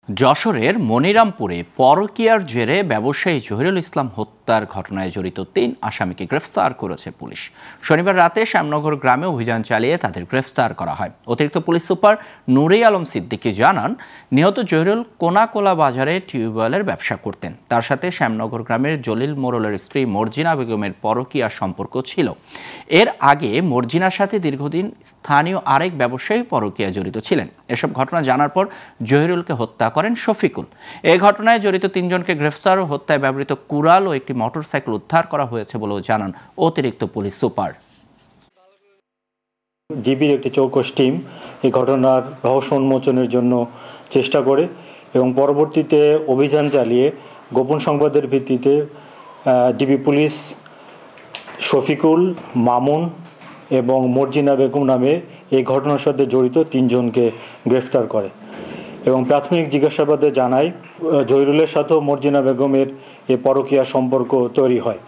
যশোরের মনিরামপুরে পরকীয়ার জেরে ব্যবসায়ী জহিরুল ইসলাম হত্যার ঘটনায় জড়িত ৩ আসামিকে গ্রেফতার করেছে পুলিশ। শনিবার রাতে শ্যামনগর গ্রামে অভিযান চালিয়ে তাদের গ্রেফতার করা হয়। অতিরিক্ত পুলিশ সুপার নুরে আলম সিদ্দিকী জানান, নিহত জহিরুল কোনাকোলা বাজারে টিউবওয়েলের ব্যবসা করতেন। তার সাথে শ্যামনগর গ্রামের জলিল মোড়লের স্ত্রী মর্জিনা বেগমের পরকীয়া সম্পর্ক ছিল। এর আগে মর্জিনার সাথে দীর্ঘদিন স্থানীয় আরেক ব্যবসায়ী পরকীয়া জড়িত ছিলেন। এসব ঘটনা জানার পর জহিরুলকে হত্যা করেন শফিকুল। এই ঘটনায় জড়িত ৩ জনকে গ্রেফতার ও হত্যায় ব্যবহৃত কুড়াল ও একটি মোটরসাইকেল উদ্ধার করা হয়েছে বলেও জানান অতিরিক্ত পুলিশ সুপার। ডিবির একটি চৌকস টিম এই ঘটনার রহস্য উন্মোচনের জন্য চেষ্টা করে এবং পরবর্তীতে অভিযান চালিয়ে গোপন সংবাদের ভিত্তিতে ডিবি পুলিশ শফিকুল, মামুন এবং মর্জিনা বেগম নামে এই ঘটনার সাথে জড়িত ৩ জনকে গ্রেফতার করে এবং প্রাথমিক জিজ্ঞাসাবাদে জানায় জহিরুলের সাথেও মর্জিনা বেগমের এই পরকীয়া সম্পর্ক তৈরি হয়।